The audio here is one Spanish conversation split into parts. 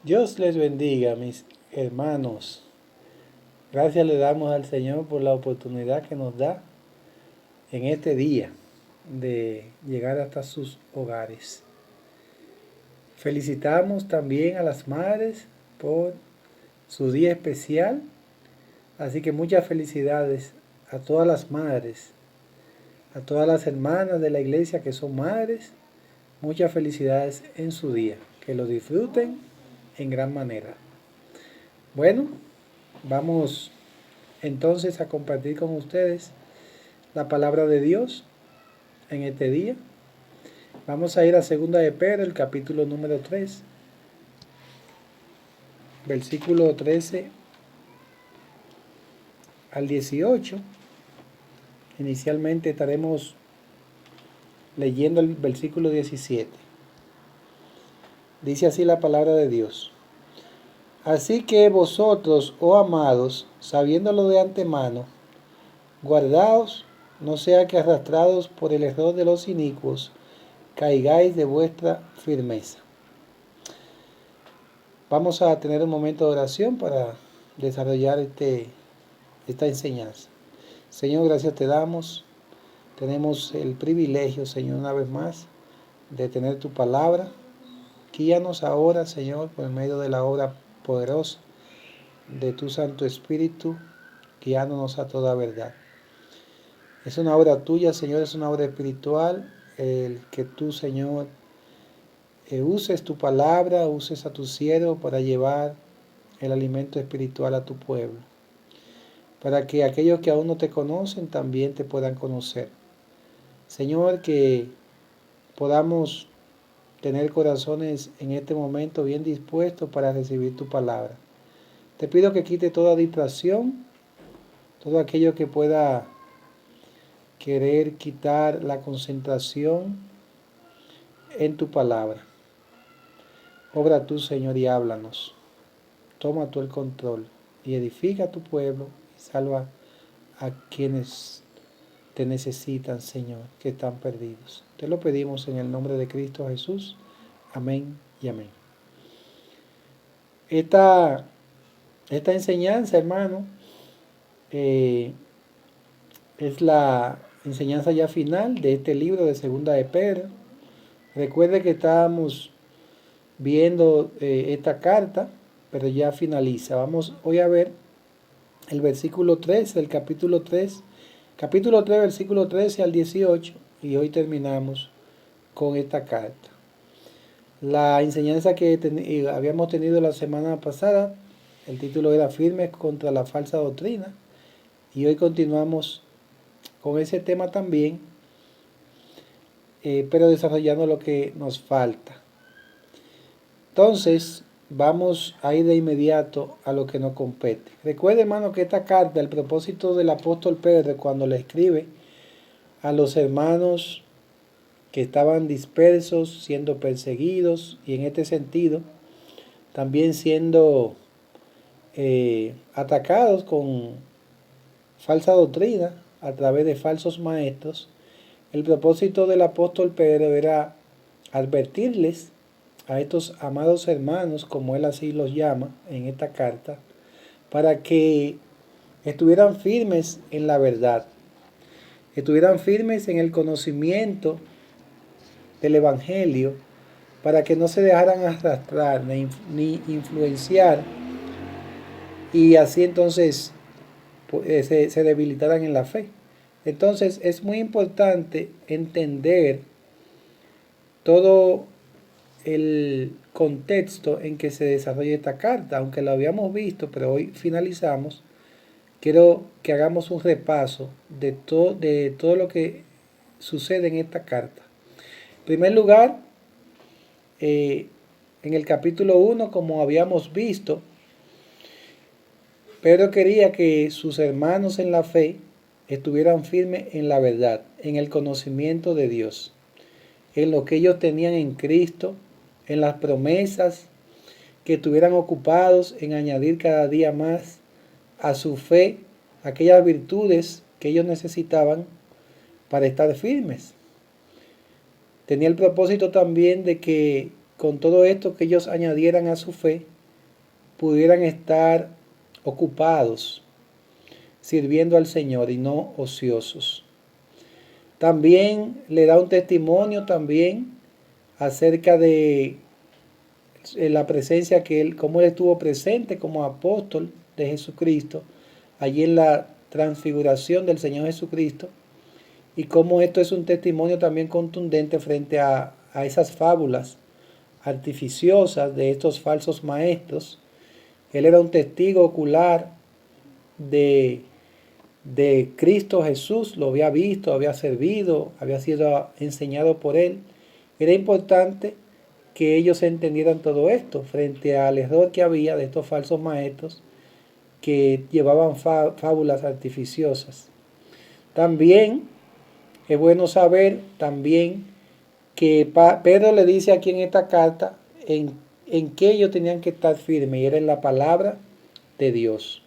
Dios les bendiga, mis hermanos. Gracias le damos al Señor por la oportunidad que nos da en este día de llegar hasta sus hogares. Felicitamos también a las madres por su día especial, así que muchas felicidades a todas las madres, a todas las hermanas de la iglesia que son madres, muchas felicidades en su día, que lo disfruten en gran manera. Bueno, vamos entonces a compartir con ustedes la palabra de Dios en este día. Vamos a ir a 2 de Pedro, el capítulo número 3, versículo 13 al 18. Inicialmente estaremos leyendo el versículo 17. Dice así la palabra de Dios. Así que vosotros, oh amados, sabiéndolo de antemano, guardaos, no sea que arrastrados por el error de los inicuos, caigáis de vuestra firmeza. Vamos a tener un momento de oración para desarrollar esta enseñanza. Señor, gracias te damos. Tenemos el privilegio, Señor, una vez más, de tener tu palabra. Guíanos ahora, Señor, por medio de la obra poderosa de tu Santo Espíritu, guiándonos a toda verdad. Es una obra tuya, Señor, es una obra espiritual, el que tú, Señor, uses tu palabra, uses a tu siervo para llevar el alimento espiritual a tu pueblo, para que aquellos que aún no te conocen también te puedan conocer. Señor, que podamos tener corazones en este momento bien dispuestos para recibir tu palabra. Te pido que quite toda distracción, todo aquello que pueda querer quitar la concentración en tu palabra. Obra tú, Señor, y háblanos. Toma tú el control y edifica a tu pueblo y salva a quienes te necesitan, Señor, que están perdidos. Te lo pedimos en el nombre de Cristo Jesús. Amén y amén. Esta enseñanza, hermano, es la enseñanza ya final de este libro de 2 de Pedro. Recuerde que estábamos viendo esta carta, pero ya finaliza. Vamos hoy a ver el versículo 3 del capítulo 3, versículo 13 al 18, y hoy terminamos con esta carta. La enseñanza que habíamos tenido la semana pasada, el título era Firmes contra la falsa doctrina, y hoy continuamos con ese tema también, pero desarrollando lo que nos falta. Entonces, vamos a ir de inmediato a lo que nos compete. Recuerde, hermano, que esta carta, el propósito del apóstol Pedro cuando le escribe a los hermanos que estaban dispersos, siendo perseguidos, y en este sentido, también siendo atacados con falsa doctrina a través de falsos maestros, el propósito del apóstol Pedro era advertirles a estos amados hermanos, como él así los llama en esta carta, para que estuvieran firmes en la verdad, estuvieran firmes en el conocimiento del Evangelio, para que no se dejaran arrastrar ni influenciar, y así entonces se debilitaran en la fe. Entonces es muy importante entender todo el contexto en que se desarrolla esta carta, aunque lo habíamos visto, pero hoy finalizamos. Quiero que hagamos un repaso de todo lo que sucede en esta carta. En primer lugar, en el capítulo 1, como habíamos visto, Pedro quería que sus hermanos en la fe estuvieran firmes en la verdad, en el conocimiento de Dios, en lo que ellos tenían en Cristo, en las promesas, que estuvieran ocupados en añadir cada día más a su fe aquellas virtudes que ellos necesitaban para estar firmes. Tenía el propósito también de que con todo esto que ellos añadieran a su fe, pudieran estar ocupados sirviendo al Señor y no ociosos. También le da un testimonio también acerca de la presencia que él, cómo él estuvo presente como apóstol de Jesucristo, allí en la transfiguración del Señor Jesucristo, y cómo esto es un testimonio también contundente frente a esas fábulas artificiosas de estos falsos maestros. Él era un testigo ocular de Cristo Jesús, lo había visto, había servido, había sido enseñado por él. Era importante que ellos entendieran todo esto frente al error que había de estos falsos maestros que llevaban fábulas artificiosas. También es bueno saber también que Pedro le dice aquí en esta carta en que ellos tenían que estar firmes, y era en la palabra de Dios.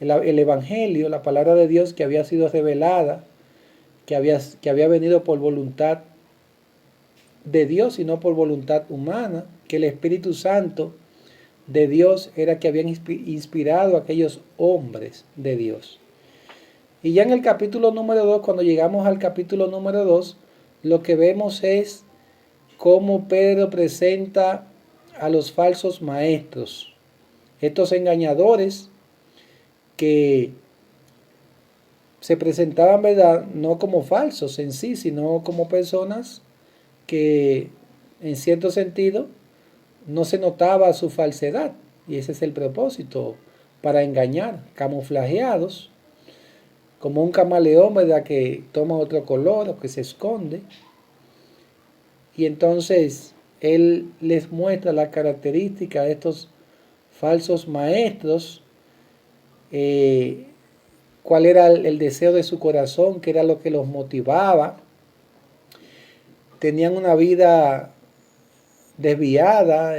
El Evangelio, la palabra de Dios que había sido revelada, que había venido por voluntad de Dios y no por voluntad humana, que el Espíritu Santo de Dios era que habían inspirado a aquellos hombres de Dios. Y ya en el capítulo número 2, cuando llegamos al capítulo número 2, lo que vemos es cómo Pedro presenta a los falsos maestros, estos engañadores que se presentaban, ¿verdad?, no como falsos en sí, sino como personas que en cierto sentido no se notaba su falsedad, y ese es el propósito, para engañar, camuflajeados, como un camaleón, ¿verdad?, que toma otro color o que se esconde. Y entonces él les muestra la característica de estos falsos maestros, cuál era el deseo de su corazón, qué era lo que los motivaba. Tenían una vida desviada,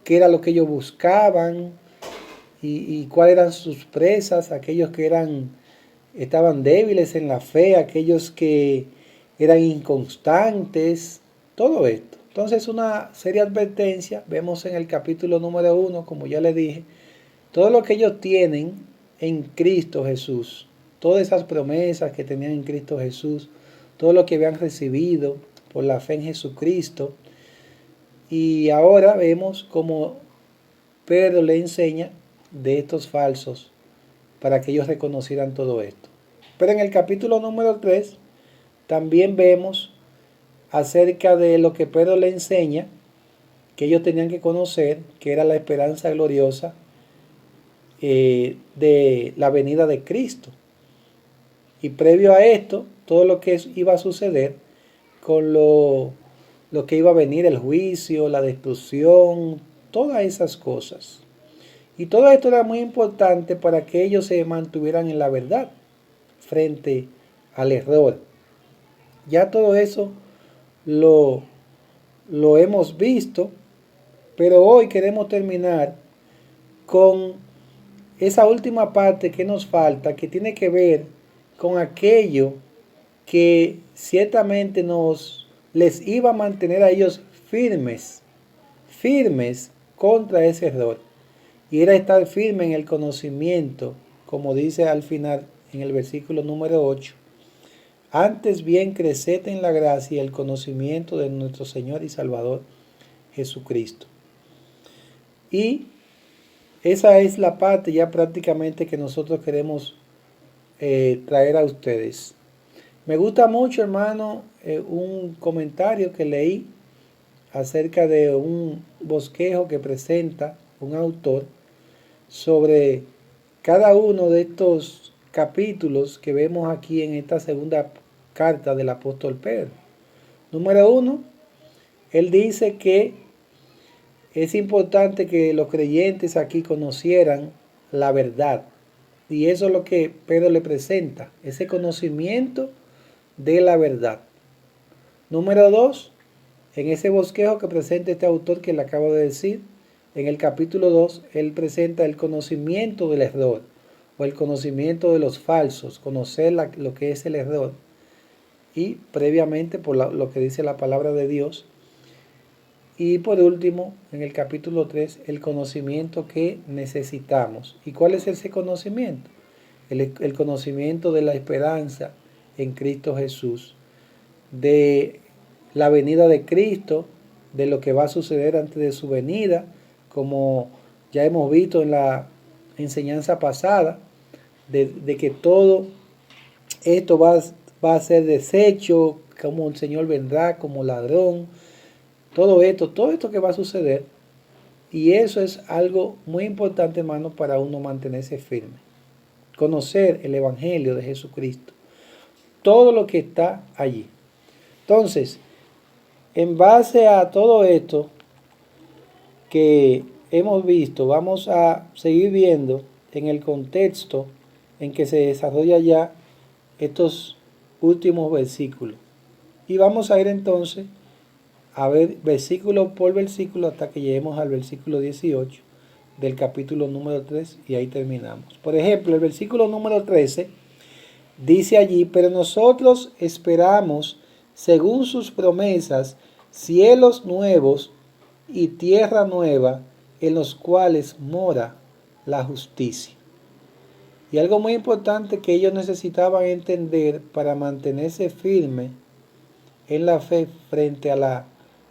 qué era lo que ellos buscaban y cuáles eran sus presas, aquellos que estaban débiles en la fe, aquellos que eran inconstantes, todo esto. Entonces una seria advertencia, vemos en el capítulo número 1, como ya le dije, todo lo que ellos tienen en Cristo Jesús, todas esas promesas que tenían en Cristo Jesús, todo lo que habían recibido por la fe en Jesucristo. Y ahora vemos cómo Pedro le enseña de estos falsos para que ellos reconocieran todo esto. Pero en el capítulo número 3 también vemos acerca de lo que Pedro le enseña, que ellos tenían que conocer, que era la esperanza gloriosa de la venida de Cristo. Y previo a esto, todo lo que iba a suceder con lo que iba a venir, el juicio, la destrucción, todas esas cosas. Y todo esto era muy importante para que ellos se mantuvieran en la verdad frente al error. Ya todo eso lo hemos visto, pero hoy queremos terminar con esa última parte que nos falta, que tiene que ver con aquello que ciertamente les iba a mantener a ellos firmes contra ese error. Y era estar firme en el conocimiento, como dice al final en el versículo número 8. Antes bien, creced en la gracia y el conocimiento de nuestro Señor y Salvador Jesucristo. Y esa es la parte ya prácticamente que nosotros queremos traer a ustedes. Me gusta mucho, hermano, un comentario que leí acerca de un bosquejo que presenta un autor sobre cada uno de estos capítulos que vemos aquí en esta segunda carta del apóstol Pedro. Número 1, él dice que es importante que los creyentes aquí conocieran la verdad. Y eso es lo que Pedro le presenta, ese conocimiento de la verdad. Número 2, en ese bosquejo que presenta este autor que le acabo de decir, en el capítulo 2, él presenta el conocimiento del error o el conocimiento de los falsos, conocer lo que es el error y previamente por lo que dice la palabra de Dios. Y por último, en el capítulo 3, el conocimiento que necesitamos. ¿Y cuál es ese conocimiento? El conocimiento de la esperanza en Cristo Jesús, de la venida de Cristo, de lo que va a suceder antes de su venida, como ya hemos visto en la enseñanza pasada, de que todo esto va a ser deshecho, como el Señor vendrá como ladrón, todo esto que va a suceder. Y eso es algo muy importante, hermano, para uno mantenerse firme. Conocer el Evangelio de Jesucristo. Todo lo que está allí. Entonces, en base a todo esto que hemos visto, vamos a seguir viendo en el contexto en que se desarrolla ya estos últimos versículos. Y vamos a ir entonces a ver versículo por versículo hasta que lleguemos al versículo 18 del capítulo número 3 y ahí terminamos. Por ejemplo, el versículo número 13 dice allí: pero nosotros esperamos, según sus promesas, cielos nuevos y tierra nueva, en los cuales mora la justicia. Y algo muy importante que ellos necesitaban entender para mantenerse firmes en la fe frente a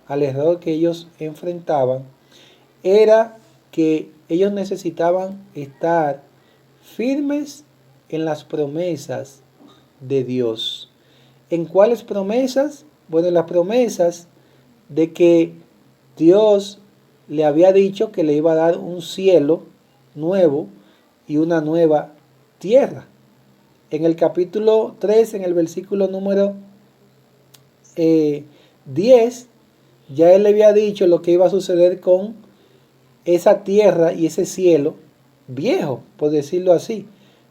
al error que ellos enfrentaban, era que ellos necesitaban estar firmes en las promesas de Dios. ¿En cuáles promesas? Bueno, las promesas de que Dios le había dicho que le iba a dar un cielo nuevo y una nueva tierra. En el capítulo 3, en el versículo número 10, ya él le había dicho lo que iba a suceder con esa tierra y ese cielo viejo, por decirlo así.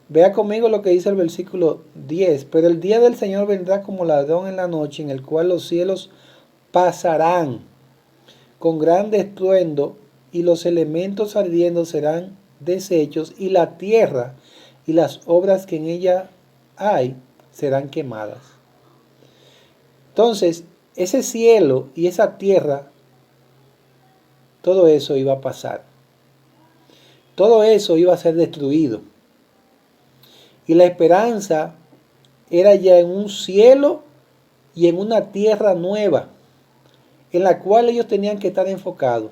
Vea conmigo lo que dice el versículo 10. Pero el día del Señor vendrá como ladrón en la noche, en el cual los cielos pasarán con grande estruendo, y los elementos ardiendo serán deshechos, y la tierra y las obras que en ella hay serán quemadas. Entonces, ese cielo y esa tierra, todo eso iba a pasar. Todo eso iba a ser destruido. Y la esperanza era ya en un cielo y en una tierra nueva, en la cual ellos tenían que estar enfocados.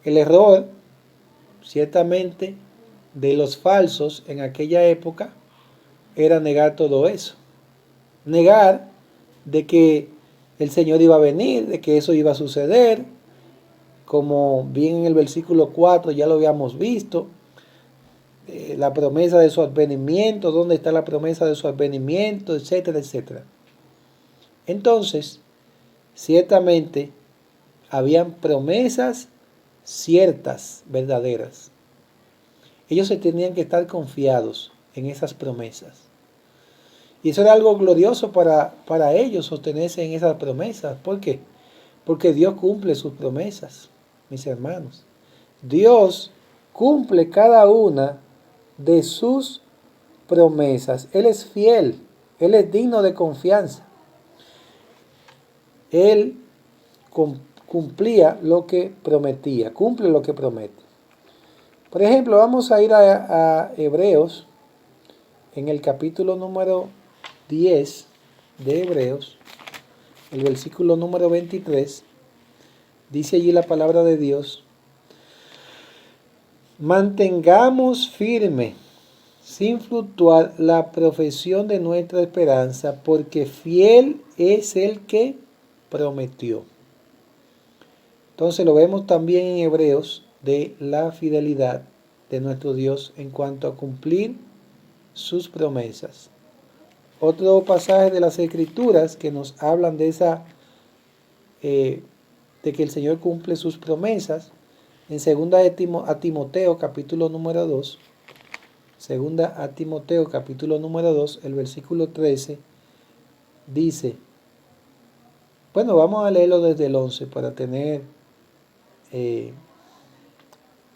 El error, ciertamente, de los falsos en aquella época era negar todo eso. Negar de que el Señor iba a venir, de que eso iba a suceder, como bien en el versículo 4 ya lo habíamos visto, la promesa de su advenimiento, dónde está la promesa de su advenimiento, etcétera, etcétera. Entonces, ciertamente, habían promesas ciertas, verdaderas. Ellos se tenían que estar confiados en esas promesas. Y eso era algo glorioso para ellos, sostenerse en esas promesas. ¿Por qué? Porque Dios cumple sus promesas, mis hermanos. Dios cumple cada una de sus promesas. Él es fiel, Él es digno de confianza. Él cumplía lo que prometía, cumple lo que promete. Por ejemplo, vamos a ir a Hebreos, en el capítulo número 10 de Hebreos, el versículo número 23, dice allí la palabra de Dios: mantengamos firme, sin fluctuar, la profesión de nuestra esperanza, porque fiel es el que prometió. Entonces lo vemos también en Hebreos de la fidelidad de nuestro Dios en cuanto a cumplir sus promesas. Otro pasaje de las Escrituras que nos hablan de de que el Señor cumple sus promesas, en segunda a Timoteo capítulo número 2, segunda a Timoteo capítulo número 2, el versículo 13, dice, bueno, vamos a leerlo desde el 11 para tener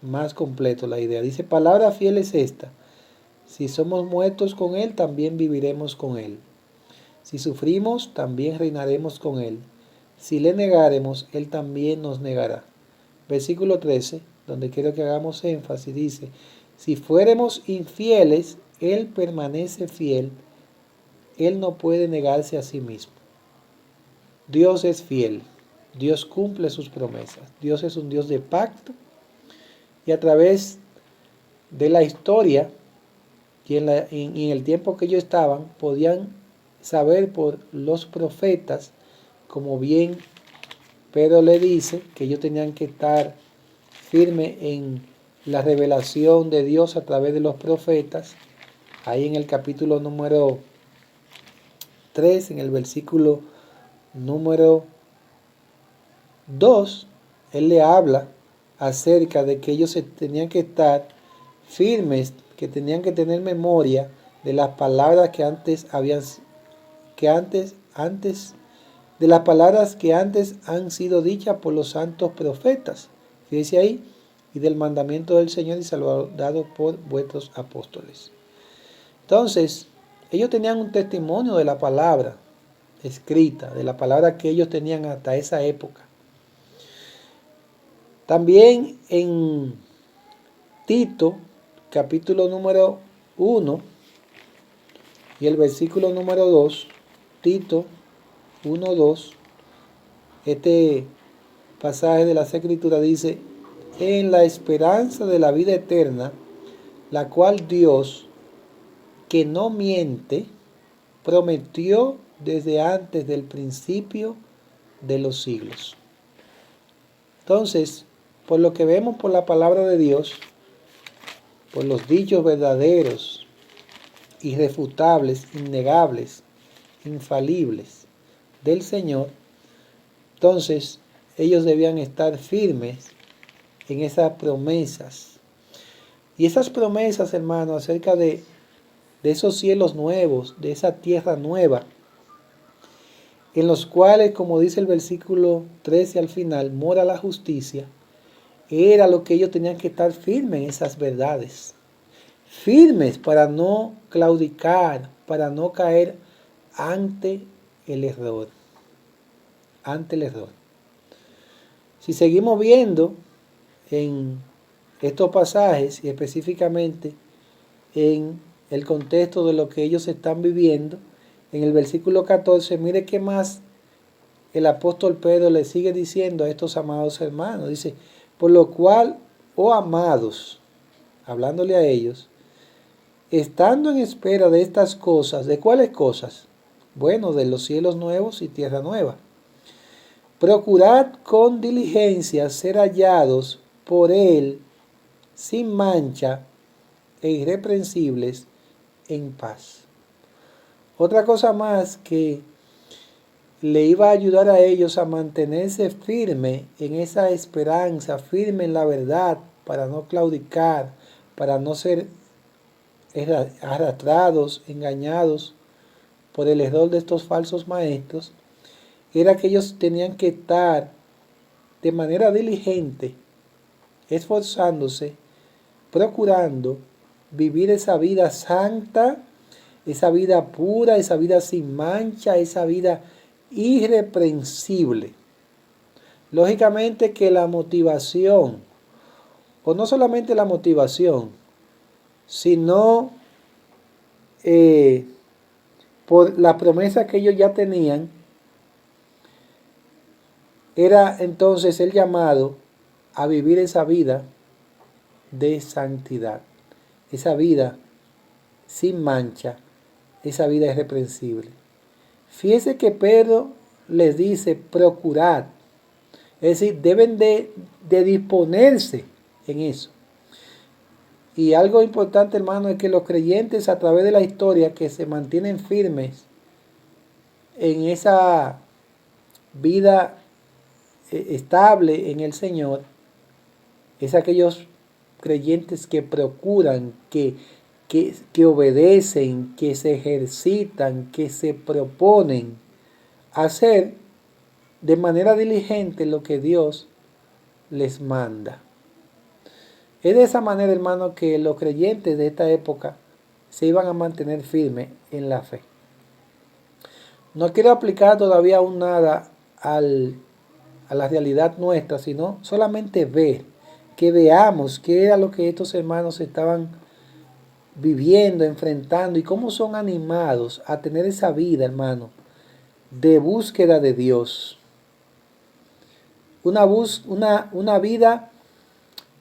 más completo la idea. Dice: palabra fiel es esta: si somos muertos con Él, también viviremos con Él. Si sufrimos, también reinaremos con Él. si le negáremos, Él también nos negará. Versículo 13, donde quiero que hagamos énfasis, dice, si fuéramos infieles, Él permanece fiel, Él no puede negarse a sí mismo. Dios es fiel, Dios cumple sus promesas, Dios es un Dios de pacto, y a través de la historia y en el tiempo que ellos estaban, podían saber por los profetas, como bien Pedro le dice, que ellos tenían que estar firmes en la revelación de Dios a través de los profetas. Ahí en el capítulo número 3, en el versículo número 2, él le habla acerca de que ellos tenían que estar firmes, que tenían que tener memoria de las palabras que antes de las palabras que antes han sido dichas por los santos profetas. Fíjese ahí, y del mandamiento del Señor y salvado por vuestros apóstoles. Entonces, ellos tenían un testimonio de la palabra escrita, de la palabra que ellos tenían hasta esa época. También en Tito, capítulo número 1 y el versículo número 2, Tito 1:2, este pasaje de las Escrituras dice, en la esperanza de la vida eterna, la cual Dios, que no miente, prometió desde antes del principio de los siglos. Entonces, por lo que vemos por la palabra de Dios, por los dichos verdaderos, irrefutables, innegables, infalibles del Señor, entonces ellos debían estar firmes en esas promesas. Y esas promesas, hermanos, acerca de esos cielos nuevos, de esa tierra nueva, en los cuales, como dice el versículo 13 al final, mora la justicia, era lo que ellos tenían que estar firmes en esas verdades. Firmes para no claudicar, para no caer ante el error. Ante el error. Si seguimos viendo en estos pasajes y específicamente en el contexto de lo que ellos están viviendo, en el versículo 14, mire qué más el apóstol Pedro le sigue diciendo a estos amados hermanos. Dice, por lo cual, oh amados, hablándole a ellos, estando en espera de estas cosas, ¿de cuáles cosas? Bueno, de los cielos nuevos y tierra nueva. Procurad con diligencia ser hallados por Él sin mancha e irreprensibles en paz. Otra cosa más que le iba a ayudar a ellos a mantenerse firme en esa esperanza, firme en la verdad, para no claudicar, para no ser arrastrados, engañados por el error de estos falsos maestros, era que ellos tenían que estar de manera diligente, esforzándose, procurando vivir esa vida santa, esa vida pura, esa vida sin mancha, esa vida irreprensible. Lógicamente que la motivación, o no solamente la motivación, sino por la promesa que ellos ya tenían, era entonces el llamado a vivir esa vida de santidad, esa vida sin mancha, esa vida irreprensible. Fíjese que Pedro les dice procurad, es decir, deben de disponerse en eso. Y algo importante, hermano, es que los creyentes a través de la historia que se mantienen firmes en esa vida estable en el Señor, es aquellos creyentes que procuran, que obedecen, que se ejercitan, que se proponen hacer de manera diligente lo que Dios les manda. Es de esa manera, hermano, que los creyentes de esta época se iban a mantener firmes en la fe. No quiero aplicar todavía aún nada a la realidad nuestra, sino solamente ver, que veamos qué era lo que estos hermanos estaban viviendo, enfrentando y cómo son animados a tener esa vida, hermano, de búsqueda de Dios. Una vida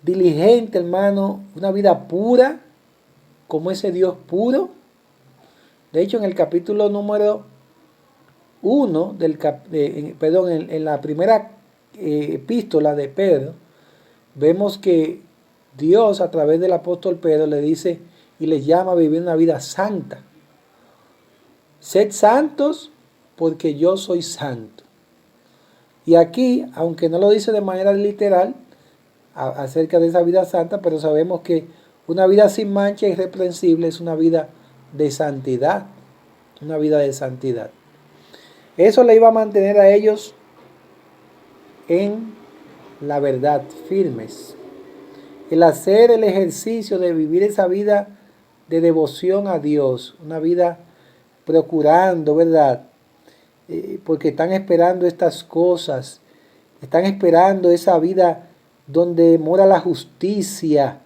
diligente, hermano, una vida pura, como ese Dios puro. De hecho, en el capítulo número 1 en la primera epístola de Pedro, vemos que Dios a través del apóstol Pedro le dice y les llama a vivir una vida santa. Sed santos porque yo soy santo. Y aquí, aunque no lo dice de manera literal acerca de esa vida santa, pero sabemos que una vida sin mancha y irreprensible es una vida de santidad. Una vida de santidad. Eso le iba a mantener a ellos en la verdad, firmes. El hacer el ejercicio de vivir esa vida de devoción a Dios, una vida procurando, ¿verdad? Porque están esperando estas cosas, están esperando esa vida donde mora la justicia.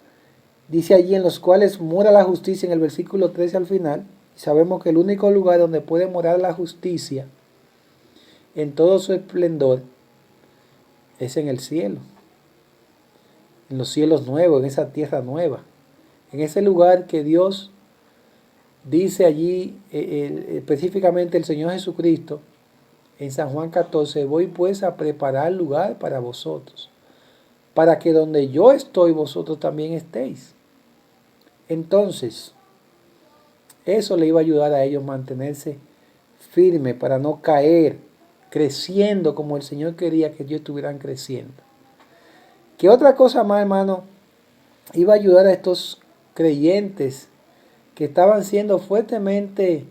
Dice allí en los cuales mora la justicia en el versículo 13 al final. Y sabemos que el único lugar donde puede morar la justicia en todo su esplendor es en el cielo, en los cielos nuevos, en esa tierra nueva, en ese lugar que Dios dice allí, específicamente el Señor Jesucristo, en San Juan 14, voy pues a preparar lugar para vosotros, para que donde yo estoy vosotros también estéis. Entonces, eso le iba a ayudar a ellos a mantenerse firme para no caer, creciendo como el Señor quería que ellos estuvieran creciendo. ¿Qué otra cosa más, hermano, iba a ayudar a estos creyentes que estaban siendo fuertemente,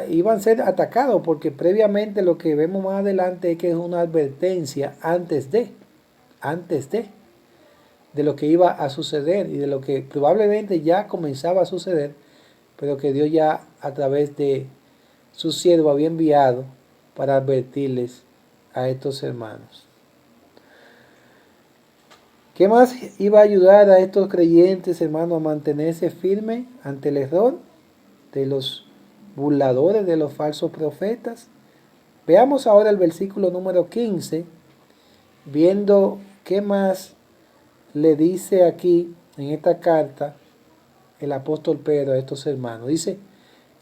iban a ser atacados? Porque previamente lo que vemos más adelante es que es una advertencia antes de lo que iba a suceder y de lo que probablemente ya comenzaba a suceder, pero que Dios ya a través de su siervo había enviado para advertirles a estos hermanos. ¿Qué más iba a ayudar a estos creyentes, hermanos, a mantenerse firmes ante el error de los burladores, de los falsos profetas? Veamos ahora el versículo número 15, viendo qué más le dice aquí en esta carta el apóstol Pedro a estos hermanos. Dice,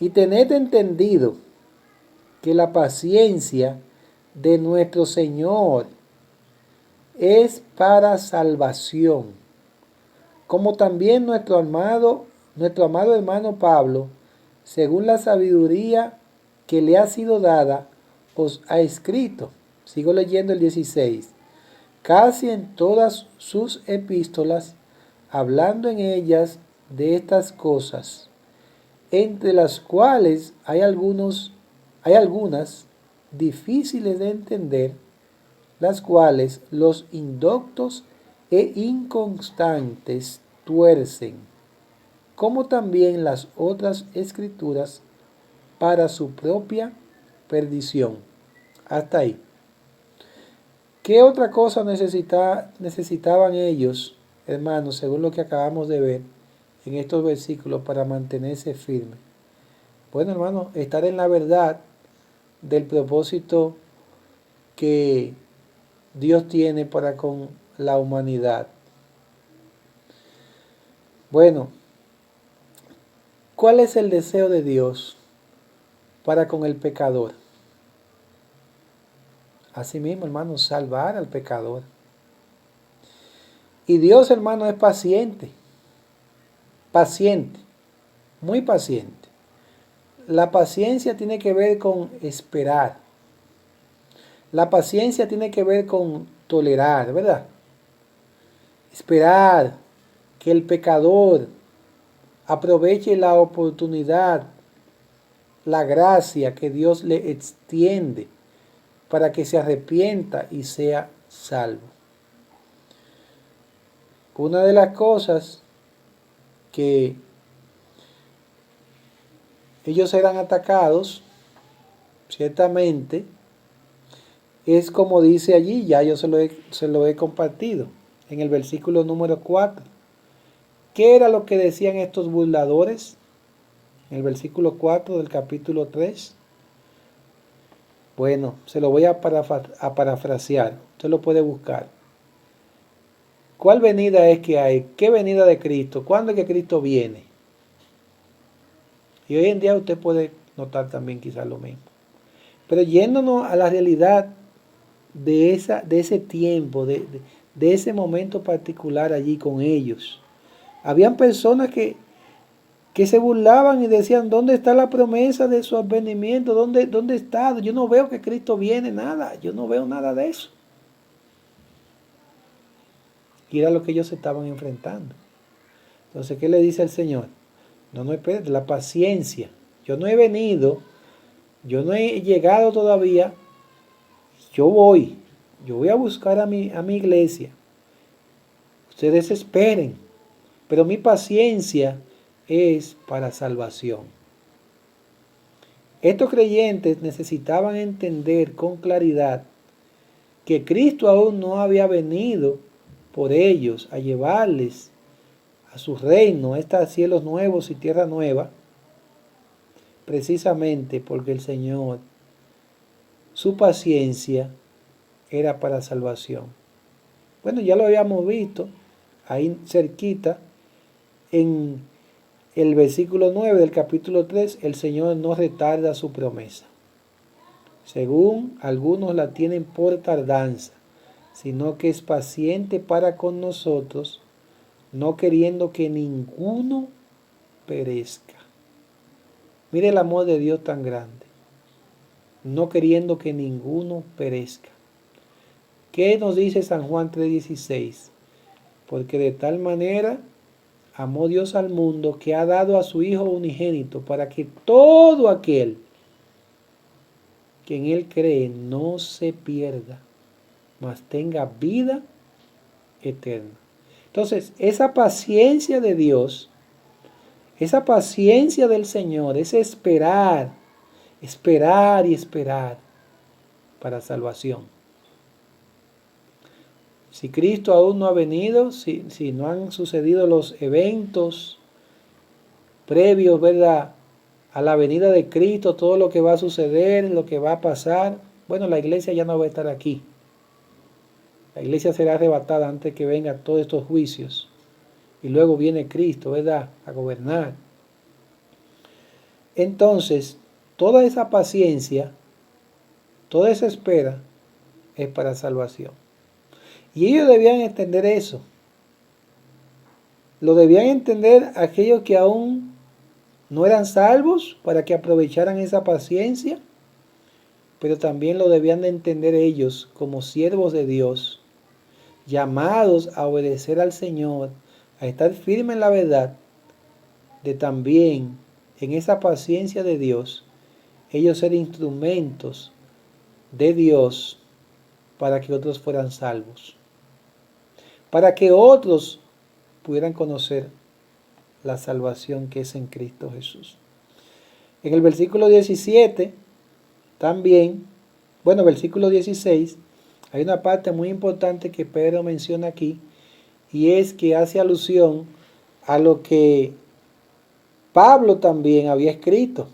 y tened entendido que la paciencia de nuestro Señor es para salvación, como también nuestro amado hermano Pablo, según la sabiduría que le ha sido dada, os ha escrito. Sigo leyendo el 16. Casi en todas sus epístolas, hablando en ellas de estas cosas, entre las cuales hay algunas difíciles de entender, las cuales los indoctos e inconstantes tuercen, como también las otras escrituras para su propia perdición. Hasta ahí. ¿Qué otra cosa necesitaban ellos, hermanos, según lo que acabamos de ver en estos versículos, para mantenerse firmes? Bueno, hermanos, estar en la verdad del propósito que Dios tiene para con la humanidad. Bueno, ¿cuál es el deseo de Dios para con el pecador? Asimismo, hermanos, salvar al pecador. Y Dios, hermano, es paciente, muy paciente. La paciencia tiene que ver con esperar. La paciencia tiene que ver con tolerar, ¿verdad? Esperar que el pecador aproveche la oportunidad, la gracia que Dios le extiende para que se arrepienta y sea salvo. Una de las cosas que ellos eran atacados, ciertamente, es como dice allí, ya yo se lo he compartido, en el versículo número 4. ¿Qué era lo que decían estos burladores? En el versículo 4 del capítulo 3. Bueno, se lo voy a parafrasear, usted lo puede buscar. ¿Cuál venida es que hay? ¿Qué venida de Cristo? ¿Cuándo es que Cristo viene? Y hoy en día usted puede notar también quizás lo mismo. Pero yéndonos a la realidad de ese tiempo, de ese momento particular allí con ellos. Habían personas que se burlaban y decían, ¿dónde está la promesa de su advenimiento? ¿Dónde está? Yo no veo que Cristo viene, nada. Yo no veo nada de eso. Y era lo que ellos estaban enfrentando. Entonces, ¿qué le dice el Señor? No, espérate, la paciencia. Yo no he venido, yo no he llegado todavía. Yo voy a buscar a mi iglesia. Ustedes esperen, pero mi paciencia es para salvación. Estos creyentes necesitaban entender con claridad que Cristo aún no había venido por ellos a llevarles a su reino, a estos cielos nuevos y tierra nueva, precisamente porque el Señor, su paciencia era para salvación. Bueno, ya lo habíamos visto ahí cerquita en el versículo 9 del capítulo 3, el Señor no retarda su promesa. Según algunos la tienen por tardanza, sino que es paciente para con nosotros, no queriendo que ninguno perezca. Mire el amor de Dios tan grande, no queriendo que ninguno perezca. ¿Qué nos dice San Juan 3:16? Porque de tal manera amó Dios al mundo que ha dado a su Hijo unigénito para que todo aquel que en Él cree no se pierda, mas tenga vida eterna. Entonces, esa paciencia de Dios, esa paciencia del Señor, es esperar y esperar para salvación. Si Cristo aún no ha venido, si no han sucedido los eventos previos, ¿verdad?, a la venida de Cristo, todo lo que va a suceder, lo que va a pasar, bueno, la iglesia ya no va a estar aquí. La iglesia será arrebatada antes que vengan todos estos juicios. Y luego viene Cristo, ¿verdad?, a gobernar. Entonces, toda esa paciencia, toda esa espera es para salvación. Y ellos debían entender eso. Lo debían entender aquellos que aún no eran salvos para que aprovecharan esa paciencia, pero también lo debían de entender ellos como siervos de Dios, llamados a obedecer al Señor, a estar firmes en la verdad, de también en esa paciencia de Dios, ellos ser instrumentos de Dios para que otros fueran salvos, para que otros pudieran conocer la salvación que es en Cristo Jesús. En el versículo 17, también, bueno, versículo 16, hay una parte muy importante que Pedro menciona aquí, y es que hace alusión a lo que Pablo también había escrito.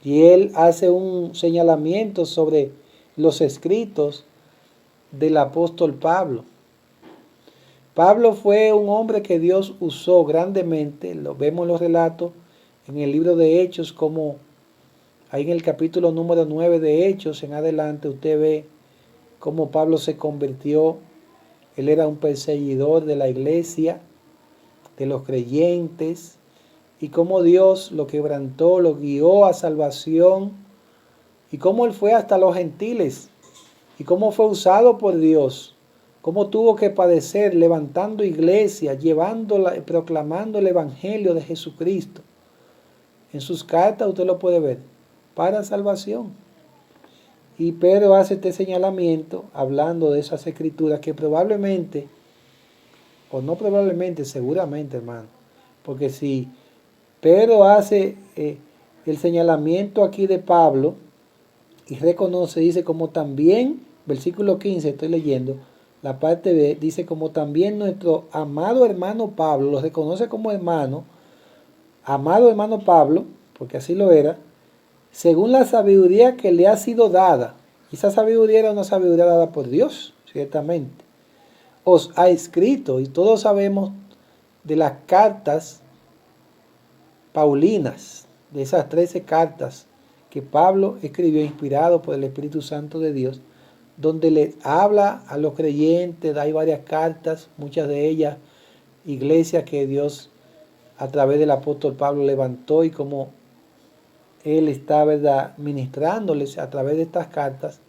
Y él hace un señalamiento sobre los escritos del apóstol Pablo. Pablo fue un hombre que Dios usó grandemente, lo vemos en los relatos en el libro de Hechos, como ahí en el capítulo número 9 de Hechos en adelante usted ve cómo Pablo se convirtió. Él era un perseguidor de la iglesia, de los creyentes, y cómo Dios lo quebrantó, lo guió a salvación, y cómo él fue hasta los gentiles, y cómo fue usado por Dios, cómo tuvo que padecer levantando iglesias, proclamando el evangelio de Jesucristo. En sus cartas usted lo puede ver, para salvación. Y Pedro hace este señalamiento hablando de esas escrituras que probablemente, o no probablemente, seguramente, hermano, porque si Pedro hace el señalamiento aquí de Pablo y reconoce, dice, como también, versículo 15, estoy leyendo, la parte B, dice, como también nuestro amado hermano Pablo, lo reconoce como hermano, amado hermano Pablo, porque así lo era, según la sabiduría que le ha sido dada. Y esa sabiduría era una sabiduría dada por Dios, ciertamente. Os ha escrito, y todos sabemos de las cartas paulinas, de esas 13 cartas que Pablo escribió inspirado por el Espíritu Santo de Dios, donde le habla a los creyentes, hay varias cartas, muchas de ellas iglesias que Dios a través del apóstol Pablo levantó y como él está, ¿verdad?, ministrándoles a través de estas cartas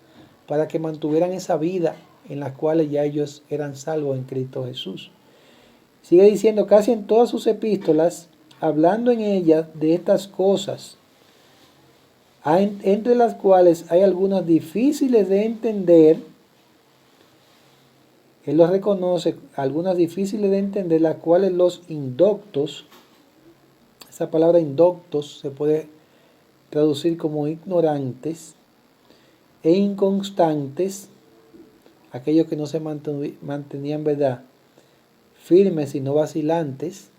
para que mantuvieran esa vida en las cuales ya ellos eran salvos en Cristo Jesús. Sigue diciendo, casi en todas sus epístolas, hablando en ellas de estas cosas, entre las cuales hay algunas difíciles de entender. Él los reconoce, algunas difíciles de entender, las cuales los indoctos, esa palabra indoctos se puede traducir como ignorantes e inconstantes, aquellos que no se mantenían, ¿verdad?, firmes y no vacilantes,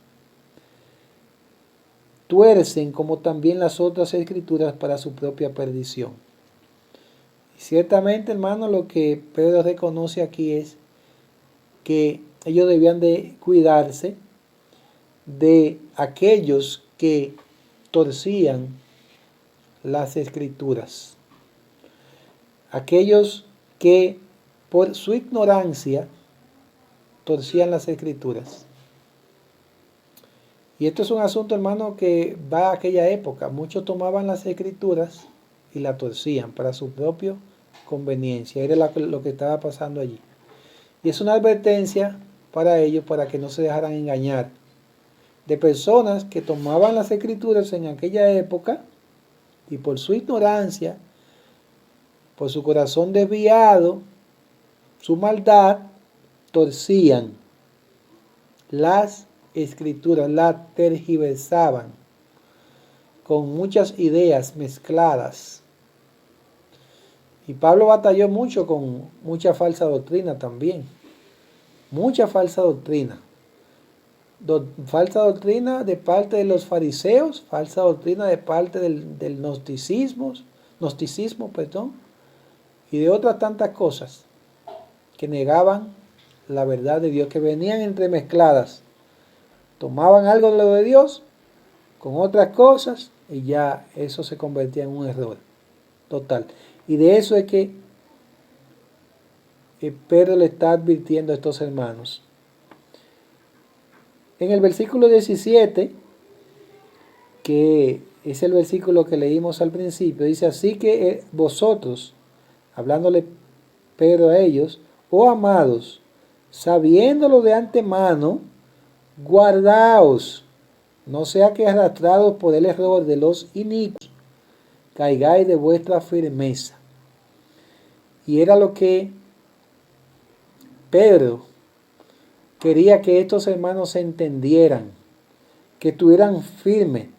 tuercen como también las otras escrituras para su propia perdición. Y ciertamente, hermano, lo que Pedro reconoce aquí es que ellos debían de cuidarse de aquellos que torcían las escrituras, aquellos que por su ignorancia torcían las escrituras. Y esto es un asunto, hermano, que va a aquella época. Muchos tomaban las escrituras y la torcían para su propia conveniencia. Era lo que estaba pasando allí. Y es una advertencia para ellos, para que no se dejaran engañar de personas que tomaban las escrituras en aquella época y por su ignorancia, por su corazón desviado, su maldad, torcían las escrituras, las tergiversaban con muchas ideas mezcladas. Y Pablo batalló mucho con mucha falsa doctrina también. Mucha falsa doctrina. Falsa doctrina de parte de los fariseos, falsa doctrina de parte del gnosticismo, y de otras tantas cosas que negaban la verdad de Dios, que venían entremezcladas. Tomaban algo de lo de Dios con otras cosas y ya eso se convertía en un error total. Y de eso es que Pedro le está advirtiendo a estos hermanos. En el versículo 17, que es el versículo que leímos al principio, dice, así que vosotros, hablándole Pedro a ellos, oh amados, sabiéndolo de antemano, guardaos, no sea que arrastrados por el error de los inicuos, caigáis de vuestra firmeza. Y era lo que Pedro quería que estos hermanos entendieran, que estuvieran firmes,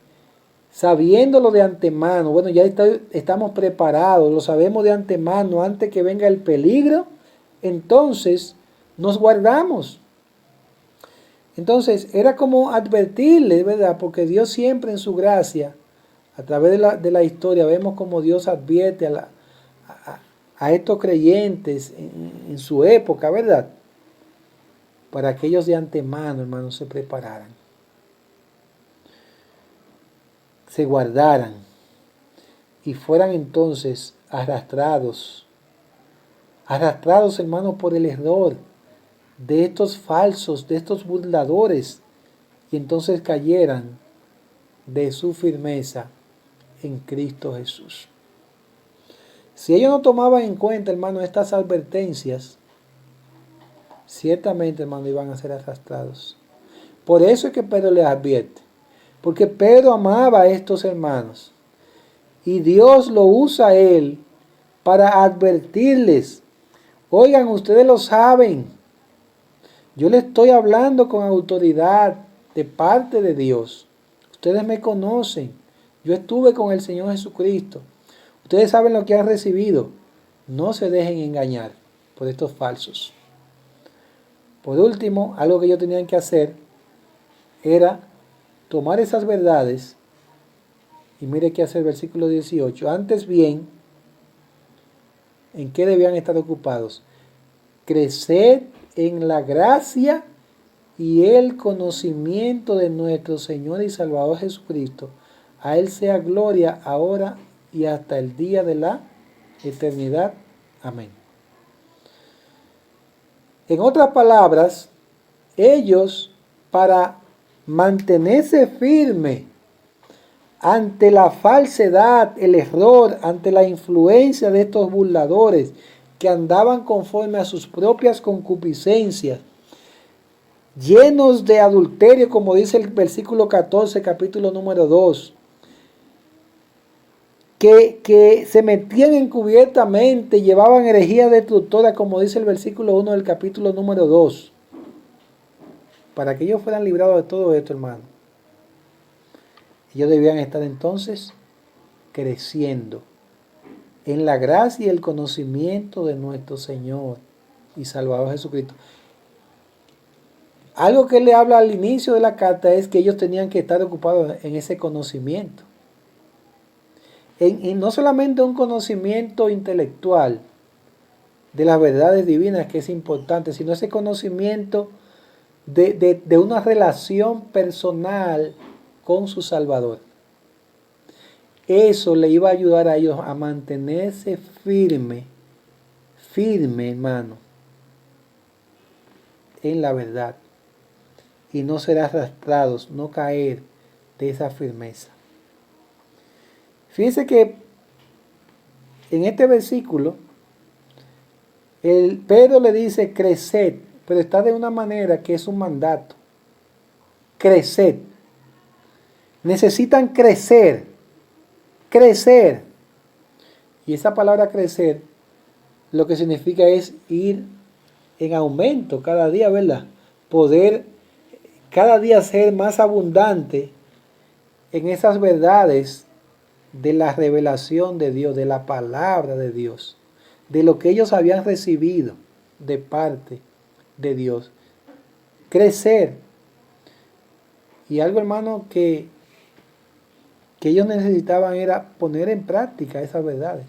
sabiéndolo de antemano. Bueno, ya estamos preparados, lo sabemos de antemano, antes que venga el peligro, entonces nos guardamos. Entonces era como advertirles, ¿verdad? Porque Dios siempre en su gracia, a través de la historia, vemos como Dios advierte a estos creyentes en su época, ¿verdad? Para que ellos de antemano, hermanos, se prepararan, se guardaran y fueran entonces arrastrados, hermanos, por el error de estos falsos, de estos burladores, y entonces cayeran de su firmeza en Cristo Jesús. Si ellos no tomaban en cuenta, hermano, estas advertencias, ciertamente, hermano, iban a ser arrastrados. Por eso es que Pedro les advierte, porque Pedro amaba a estos hermanos y Dios lo usa a él para advertirles. Oigan, ustedes lo saben, yo les estoy hablando con autoridad de parte de Dios. Ustedes me conocen, yo estuve con el Señor Jesucristo. Ustedes saben lo que han recibido. No se dejen engañar por estos falsos. Por último, algo que ellos tenían que hacer era tomar esas verdades. Y mire qué hace el versículo 18. Antes bien, ¿en qué debían estar ocupados? Crecer en la gracia y el conocimiento de nuestro Señor y Salvador Jesucristo. A Él sea gloria ahora y hasta el día de la eternidad. Amén. En otras palabras, ellos, para mantenerse firme ante la falsedad, el error, ante la influencia de estos burladores que andaban conforme a sus propias concupiscencias, llenos de adulterio, como dice el versículo 14, capítulo número 2, que se metían encubiertamente, llevaban herejía destructora, como dice el versículo 1 del capítulo número 2, para que ellos fueran librados de todo esto, hermano. Ellos debían estar entonces creciendo en la gracia y el conocimiento de nuestro Señor y Salvador Jesucristo. Algo que él le habla al inicio de la carta es que ellos tenían que estar ocupados en ese conocimiento. En no solamente un conocimiento intelectual de las verdades divinas, que es importante, sino ese conocimiento de una relación personal con su Salvador. Eso le iba a ayudar a ellos a mantenerse firme, hermano, en la verdad. Y no ser arrastrados, no caer de esa firmeza. Fíjense que en este versículo, Pedro le dice creced, pero está de una manera que es un mandato. Creced. Necesitan crecer. Crecer. Y esa palabra crecer, lo que significa es ir en aumento cada día, ¿verdad? Poder cada día ser más abundante en esas verdades de la revelación de Dios, de la palabra de Dios, de lo que ellos habían recibido de parte de Dios. Crecer. Y algo, hermano, que ellos necesitaban era poner en práctica esas verdades.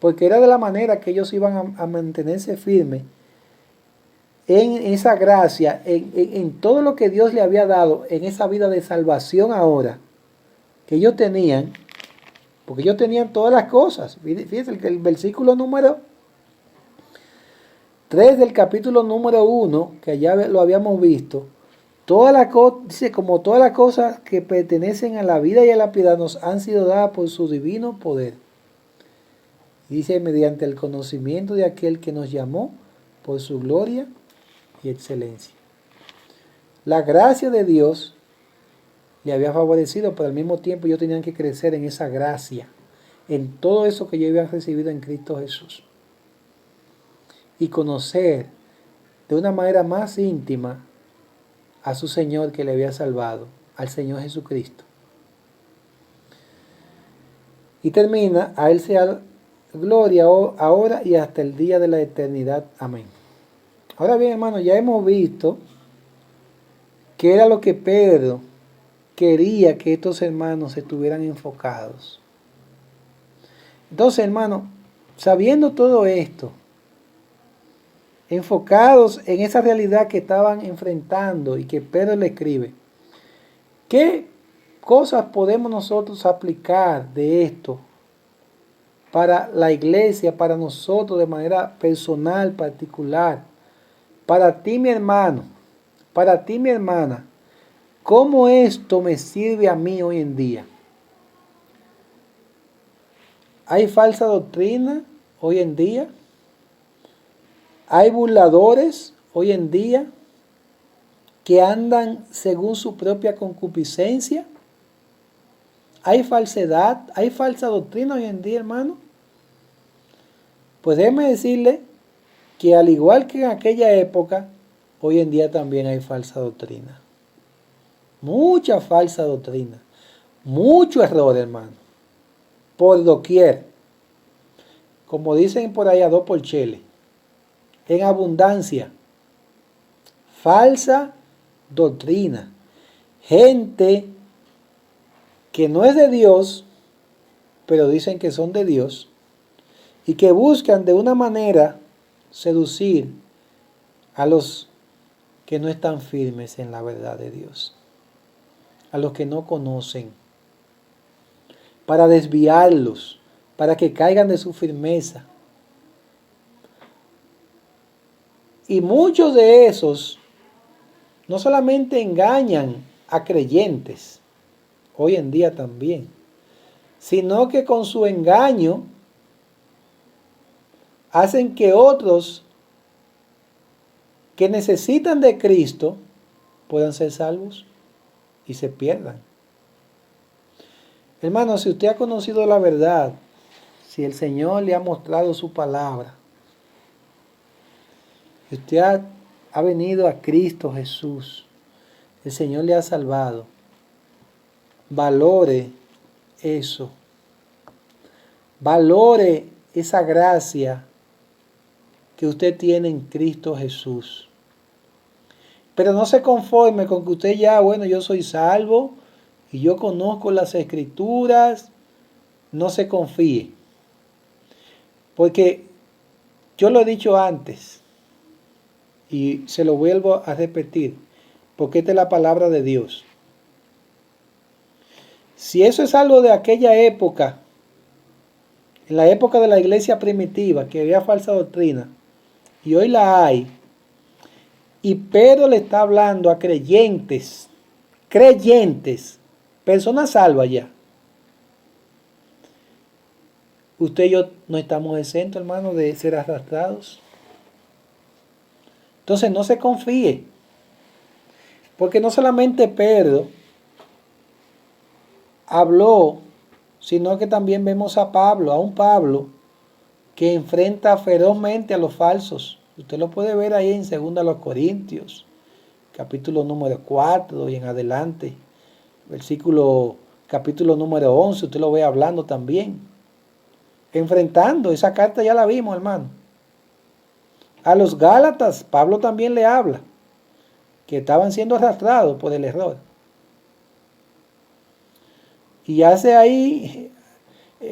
Porque era de la manera que ellos iban a mantenerse firmes en esa gracia, en todo lo que Dios le había dado, en esa vida de salvación ahora, que ellos tenían, porque ellos tenían todas las cosas. Fíjense que el versículo número 3 del capítulo número 1, que ya lo habíamos visto, dice, como todas las cosas que pertenecen a la vida y a la piedad nos han sido dadas por su divino poder. Dice, mediante el conocimiento de aquel que nos llamó por su gloria y excelencia. La gracia de Dios le había favorecido, pero al mismo tiempo ellos tenían que crecer en esa gracia, en todo eso que ellos habían recibido en Cristo Jesús. Y conocer de una manera más íntima a su Señor que le había salvado, al Señor Jesucristo. Y termina, a Él sea gloria ahora y hasta el día de la eternidad. Amén. Ahora bien, hermano, ya hemos visto que era lo que Pedro quería que estos hermanos estuvieran enfocados. Entonces, hermano, sabiendo todo esto, enfocados en esa realidad que estaban enfrentando y que Pedro le escribe, ¿qué cosas podemos nosotros aplicar de esto para la iglesia, para nosotros de manera personal, particular? Para ti, mi hermano, para ti, mi hermana, ¿cómo esto me sirve a mí hoy en día? ¿Hay falsa doctrina hoy en día? ¿Hay burladores hoy en día que andan según su propia concupiscencia? ¿Hay falsedad? ¿Hay falsa doctrina hoy en día, hermano? Pues déjeme decirle que al igual que en aquella época, hoy en día también hay falsa doctrina. Mucha falsa doctrina. Mucho error, hermano. por doquier, como dicen por ahí a dos por chele, en abundancia, falsa doctrina, gente que no es de Dios, pero dicen que son de Dios, y que buscan de una manera seducir a los que no están firmes en la verdad de Dios, a los que no conocen, para desviarlos, para que caigan de su firmeza. Y muchos de esos no solamente engañan a creyentes, hoy en día también, sino que con su engaño hacen que otros que necesitan de Cristo puedan ser salvos y se pierdan. Hermano, si usted ha conocido la verdad, si el Señor le ha mostrado su palabra, si usted ha venido a Cristo Jesús, el Señor le ha salvado, valore eso, valore esa gracia que usted tiene en Cristo Jesús. Pero no se conforme con que usted ya, bueno, yo soy salvo y yo conozco las Escrituras. No se confíe. Porque yo lo he dicho antes y se lo vuelvo a repetir, porque esta es la palabra de Dios. Si eso es algo de aquella época, en la época de la iglesia primitiva, que había falsa doctrina, y hoy la hay, y Pedro le está hablando a creyentes, personas salvas ya. Usted y yo no estamos exentos, hermano, de ser arrastrados. Entonces no se confíe, porque no solamente Pedro habló, sino que también vemos a Pablo, a un Pablo que enfrenta ferozmente a los falsos. Usted lo puede ver ahí en 2 Corintios, capítulo número 4 y en adelante, capítulo número 11, usted lo ve hablando también. Enfrentando, esa carta ya la vimos, hermano. A los Gálatas, Pablo también le habla, que estaban siendo arrastrados por el error. Y hace ahí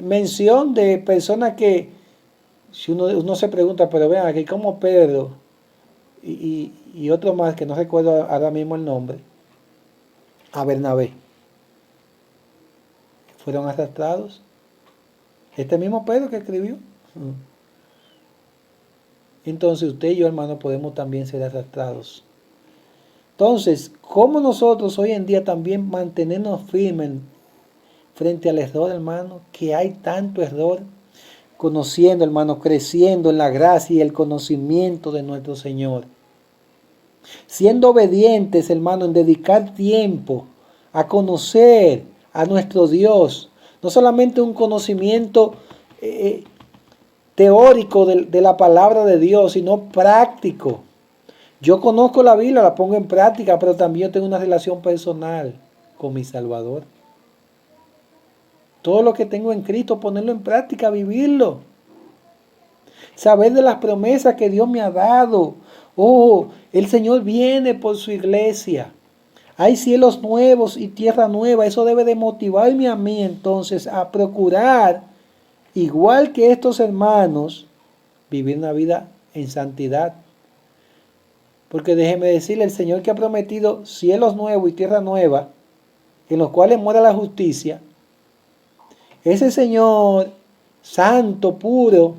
mención de personas que, si uno se pregunta, pero vean aquí, como Pedro y otro más, que no recuerdo ahora mismo el nombre, a Bernabé, fueron arrastrados. Este mismo Pedro que escribió. Entonces usted y yo, hermano, podemos también ser arrastrados. Entonces, ¿cómo nosotros hoy en día también mantenernos firmes frente al error, hermano? Que hay tanto error. Conociendo, hermano, creciendo en la gracia y el conocimiento de nuestro Señor. Siendo obedientes, hermano, en dedicar tiempo a conocer a nuestro Dios. No solamente un conocimiento teórico de la palabra de Dios, sino práctico. Yo conozco la Biblia, la pongo en práctica, pero también tengo una relación personal con mi Salvador. Todo lo que tengo en Cristo, ponerlo en práctica, vivirlo. Saber de las promesas que Dios me ha dado. Oh, el Señor viene por su iglesia. Hay cielos nuevos y tierra nueva. Eso debe de motivarme a mí entonces a procurar, igual que estos hermanos, vivir una vida en santidad. Porque déjeme decirle, el Señor que ha prometido cielos nuevos y tierra nueva, en los cuales mora la justicia, ese Señor santo, puro,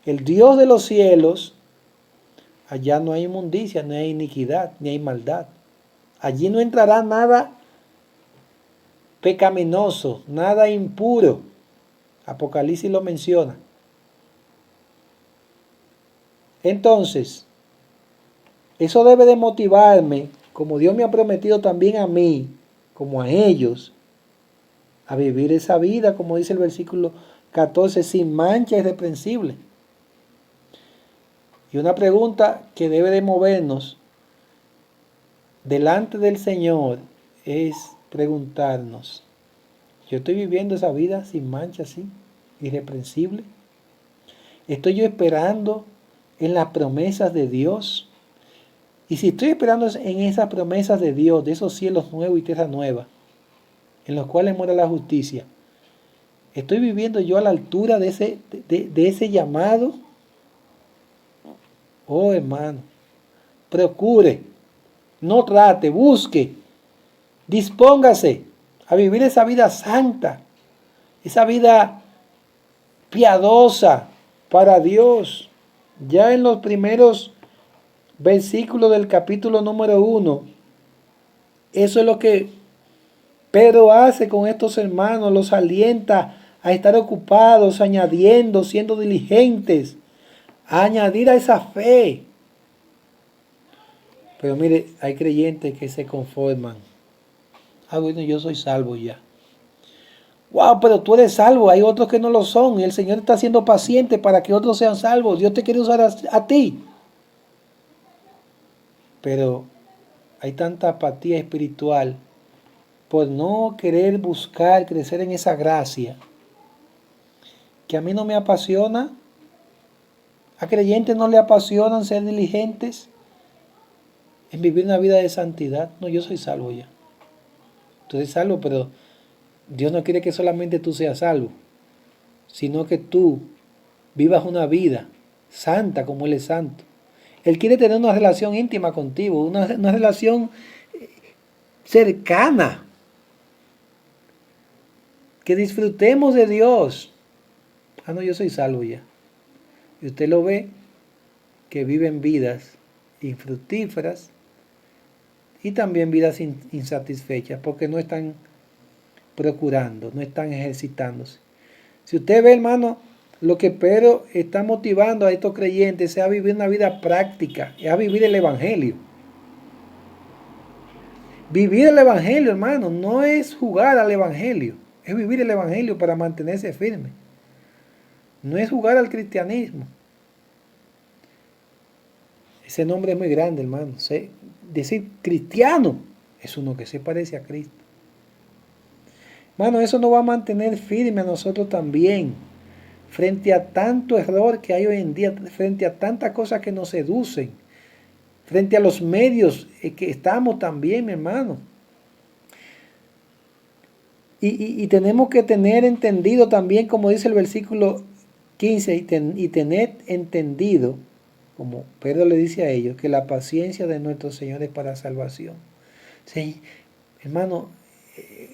el Dios de los cielos, allá no hay inmundicia, no hay iniquidad, ni hay maldad. Allí no entrará nada pecaminoso, nada impuro. Apocalipsis lo menciona. Entonces, eso debe de motivarme, como Dios me ha prometido también a mí, como a ellos, a vivir esa vida, como dice el versículo 14, sin mancha, irreprensible. Y una pregunta que debe de movernos delante del Señor es preguntarnos, ¿yo estoy viviendo esa vida sin mancha, sí? irreprensible? ¿Estoy yo esperando en las promesas de Dios? Y si estoy esperando en esas promesas de Dios, de esos cielos nuevos y tierra nueva, en los cuales mora la justicia, ¿estoy viviendo yo a la altura de ese llamado? Oh, hermano, procure, no trate, busque, dispóngase a vivir esa vida santa, esa vida piadosa para Dios. Ya en los primeros versículos del capítulo número 1, eso es lo que Pedro hace con estos hermanos, los alienta a estar ocupados, añadiendo, siendo diligentes, a añadir a esa fe. Pero mire, hay creyentes que se conforman. Bueno, yo soy salvo ya. Wow, pero tú eres salvo, hay otros que no lo son, y el Señor está siendo paciente para que otros sean salvos. Dios te quiere usar a ti. Pero hay tanta apatía espiritual por no querer buscar crecer en esa gracia, que a mí no me apasiona. A creyentes no le apasionan ser diligentes en vivir una vida de santidad. No, yo soy salvo ya. Tú eres salvo, pero Dios no quiere que solamente tú seas salvo, sino que tú vivas una vida santa como Él es santo. Él quiere tener una relación íntima contigo, una relación cercana. Que disfrutemos de Dios. No, yo soy salvo ya. Y usted lo ve, que viven vidas infructíferas y también vidas insatisfechas, porque no están procurando, no están ejercitándose. Si usted ve, hermano, lo que Pedro está motivando a estos creyentes es a vivir una vida práctica, es a vivir el Evangelio. Vivir el Evangelio, hermano, no es jugar al Evangelio, es vivir el Evangelio para mantenerse firme. No es jugar al cristianismo. Ese nombre es muy grande, hermano. Decir cristiano es uno que se parece a Cristo. Hermano, eso nos va a mantener firme a nosotros también. Frente a tanto error que hay hoy en día, frente a tantas cosas que nos seducen, frente a los medios que estamos también, mi hermano. Y tenemos que tener entendido también, como dice el versículo 15, y tener entendido, como Pedro le dice a ellos, que la paciencia de nuestro Señor es para salvación. Sí, hermano,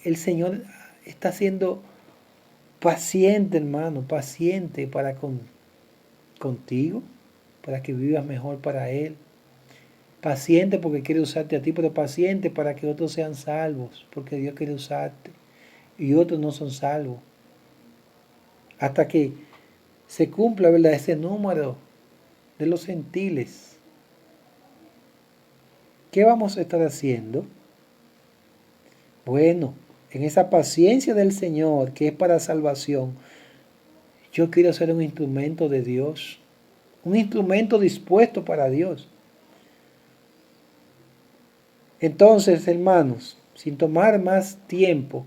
el Señor está siendo paciente, hermano, paciente para contigo, para que vivas mejor para Él. Paciente porque quiere usarte a ti, pero paciente para que otros sean salvos, porque Dios quiere usarte y otros no son salvos. Hasta que se cumpla, ¿verdad?, ese número de los gentiles. ¿Qué vamos a estar haciendo? Bueno, en esa paciencia del Señor, que es para salvación, yo quiero ser un instrumento de Dios, un instrumento dispuesto para Dios. Entonces, hermanos, sin tomar más tiempo,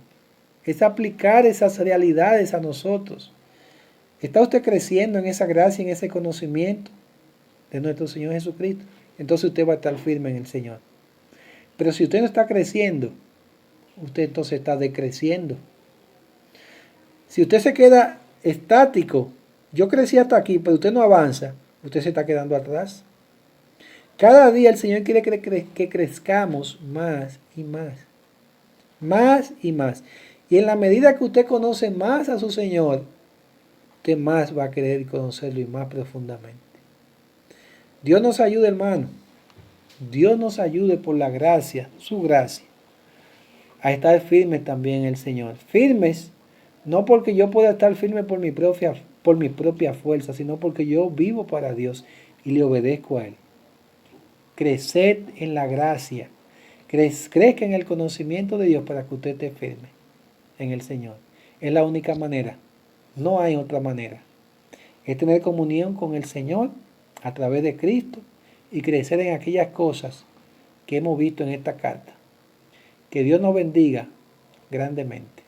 es aplicar esas realidades a nosotros. ¿Está usted creciendo en esa gracia, en ese conocimiento de nuestro Señor Jesucristo? Entonces usted va a estar firme en el Señor. Pero si usted no está creciendo, usted entonces está decreciendo. Si usted se queda estático, yo crecí hasta aquí, pero usted no avanza, usted se está quedando atrás. Cada día el Señor quiere que crezcamos más y más. Más y más. Y en la medida que usted conoce más a su Señor, usted más va a querer conocerlo y más profundamente. Dios nos ayude, hermano. Dios nos ayude por la gracia, su gracia, a estar firmes también en el Señor. Firmes, no porque yo pueda estar firme por mi propia fuerza, sino porque yo vivo para Dios y le obedezco a Él. Creced en la gracia. Crezca en el conocimiento de Dios para que usted esté firme en el Señor. Es la única manera. No hay otra manera. Es tener comunión con el Señor a través de Cristo y crecer en aquellas cosas que hemos visto en esta carta. Que Dios nos bendiga grandemente.